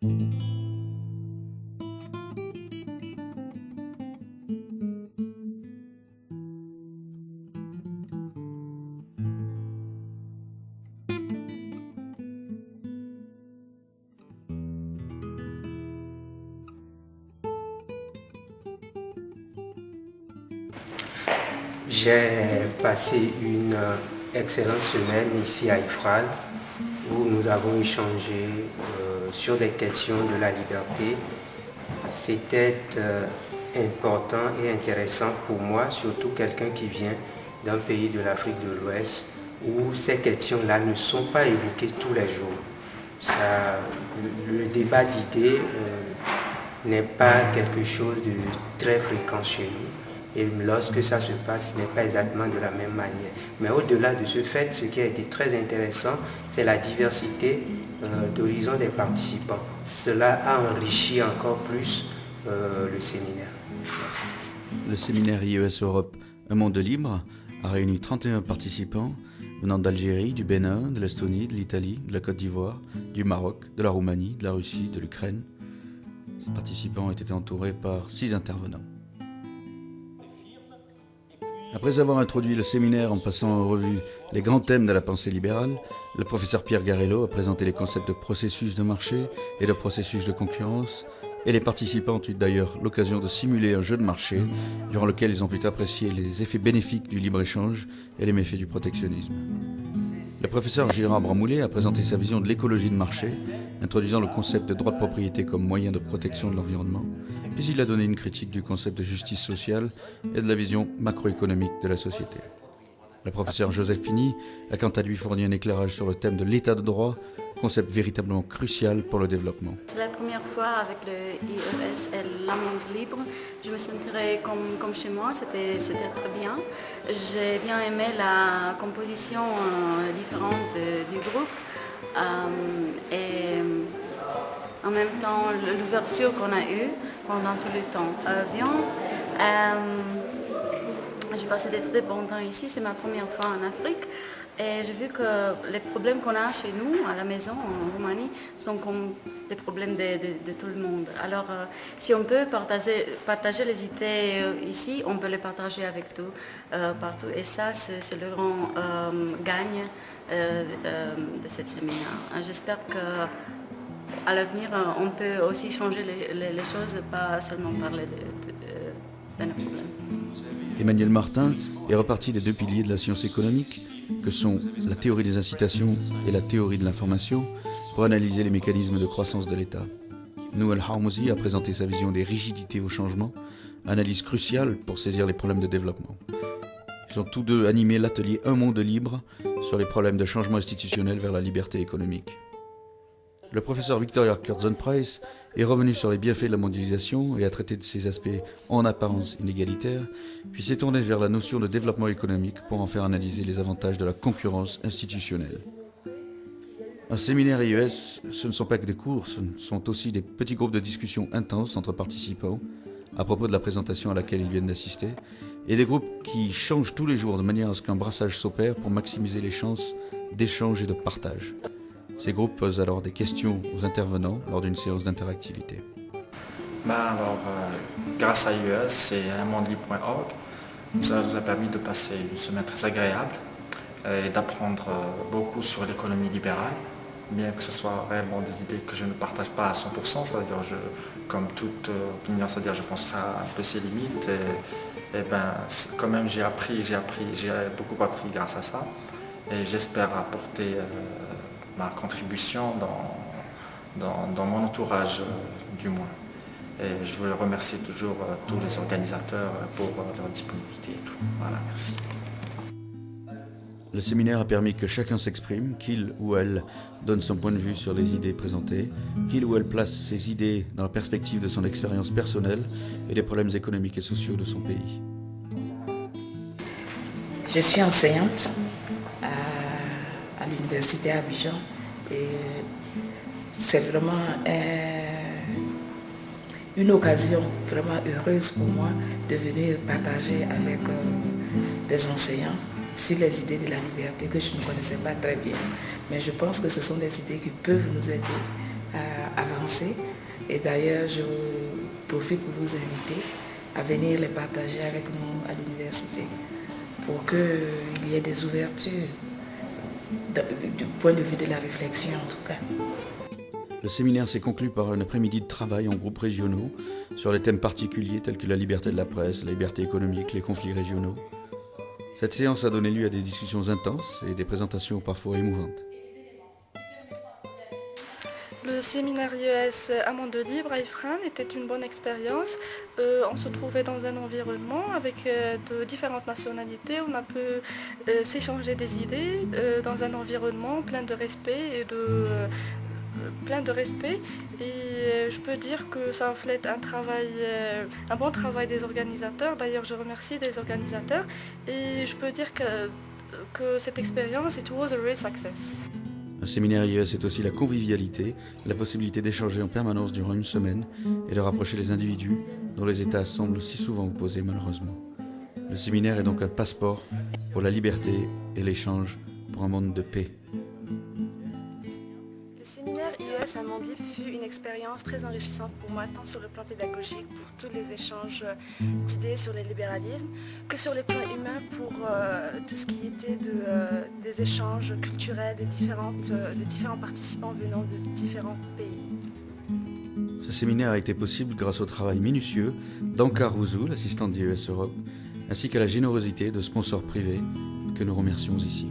J'ai passé une excellente semaine ici à Ifral où nous avons échangé sur des questions de la liberté. C'était important et intéressant pour moi, surtout quelqu'un qui vient d'un pays de l'Afrique de l'Ouest où ces questions-là ne sont pas évoquées tous les jours. Le débat d'idées n'est pas quelque chose de très fréquent chez nous. Et lorsque ça se passe, ce n'est pas exactement de la même manière. Mais au-delà de ce fait, ce qui a été très intéressant, c'est la diversité d'horizons des participants. Cela a enrichi encore plus le séminaire. Merci. Le séminaire IES Europe, un monde libre, a réuni 31 participants venant d'Algérie, du Bénin, de l'Estonie, de l'Italie, de la Côte d'Ivoire, du Maroc, de la Roumanie, de la Russie, de l'Ukraine. Ces participants ont été entourés par 6 intervenants. Après avoir introduit le séminaire en passant en revue les grands thèmes de la pensée libérale, le professeur Pierre Garello a présenté les concepts de processus de marché et de processus de concurrence, et les participants ont eu d'ailleurs l'occasion de simuler un jeu de marché durant lequel ils ont pu apprécier les effets bénéfiques du libre-échange et les méfaits du protectionnisme. Le professeur Gérard Bramoulet a présenté sa vision de l'écologie de marché, introduisant le concept de droit de propriété comme moyen de protection de l'environnement, puis il a donné une critique du concept de justice sociale et de la vision macroéconomique de la société. Le professeur Joseph Pigny a quant à lui fourni un éclairage sur le thème de l'état de droit, concept véritablement crucial pour le développement. C'est la première fois avec le IES et la monde libre. Je me sentirais comme chez moi, c'était très bien. J'ai bien aimé la composition différente du groupe et en même temps l'ouverture qu'on a eue pendant tout le temps. J'ai passé des très bons temps ici, c'est ma première fois en Afrique et j'ai vu que les problèmes qu'on a chez nous, à la maison, en Roumanie, sont comme les problèmes de tout le monde. Alors si on peut partager les idées ici, on peut les partager avec tout, partout. Et ça, c'est le grand gagne de ce séminaire. J'espère qu'à l'avenir, on peut aussi changer les choses, pas seulement parler de nos problèmes. Emmanuel Martin est reparti des 2 piliers de la science économique, que sont la théorie des incitations et la théorie de l'information, pour analyser les mécanismes de croissance de l'État. Nouel Harmouzi a présenté sa vision des rigidités au changement, analyse cruciale pour saisir les problèmes de développement. Ils ont tous deux animé l'atelier Un monde libre sur les problèmes de changement institutionnel vers la liberté économique. Le professeur Victoria Curzon-Price est revenu sur les bienfaits de la mondialisation et a traité de ses aspects en apparence inégalitaires, puis s'est tourné vers la notion de développement économique pour en faire analyser les avantages de la concurrence institutionnelle. Un séminaire IES, ce ne sont pas que des cours, ce sont aussi des petits groupes de discussion intenses entre participants à propos de la présentation à laquelle ils viennent d'assister, et des groupes qui changent tous les jours de manière à ce qu'un brassage s'opère pour maximiser les chances d'échange et de partage. Ces groupes posent alors des questions aux intervenants lors d'une séance d'interactivité. Grâce à IES et à unmondelibre.org, ça nous a permis de passer une semaine très agréable et d'apprendre beaucoup sur l'économie libérale, bien que ce soit réellement des idées que je ne partage pas à 100%, c'est-à-dire comme toute opinion, c'est-à-dire je pense que ça a un peu ses limites et quand même j'ai beaucoup appris grâce à ça et j'espère apporter ma contribution dans mon entourage du moins. Et je veux remercier toujours tous les organisateurs pour leur disponibilité et tout. Voilà, merci. Le séminaire a permis que chacun s'exprime, qu'il ou elle donne son point de vue sur les idées présentées, qu'il ou elle place ses idées dans la perspective de son expérience personnelle et des problèmes économiques et sociaux de son pays. Je suis enseignante à l'université Abidjan et c'est vraiment une occasion vraiment heureuse pour moi de venir partager avec des enseignants sur les idées de la liberté que je ne connaissais pas très bien. Mais je pense que ce sont des idées qui peuvent nous aider avancées. Et d'ailleurs, je profite pour vous inviter à venir les partager avec nous à l'université pour qu'il y ait des ouvertures du point de vue de la réflexion en tout cas. Le séminaire s'est conclu par un après-midi de travail en groupes régionaux sur des thèmes particuliers tels que la liberté de la presse, la liberté économique, les conflits régionaux. Cette séance a donné lieu à des discussions intenses et des présentations parfois émouvantes. Le séminaire IES à Monde Libre à Ifrane était une bonne expérience. On se trouvait dans un environnement avec de différentes nationalités. On a pu s'échanger des idées dans un environnement plein de respect et je peux dire que ça reflète un bon travail des organisateurs. D'ailleurs, je remercie les organisateurs et je peux dire que cette expérience, it was a real success. Un séminaire IES est aussi la convivialité, la possibilité d'échanger en permanence durant une semaine et de rapprocher les individus dont les États semblent si souvent opposés malheureusement. Le séminaire est donc un passeport pour la liberté et l'échange pour un monde de paix. Le séminaire IES à Monde Libre fut une expérience très enrichissante pour moi, tant sur le plan pédagogique pour tous les échanges d'idées sur le libéralisme, que sur le plan humain pour tout ce qui était des échanges culturels des différents participants venant de différents pays. Ce séminaire a été possible grâce au travail minutieux d'Ankar Rouzou, l'assistante d'IES Europe, ainsi qu'à la générosité de sponsors privés que nous remercions ici.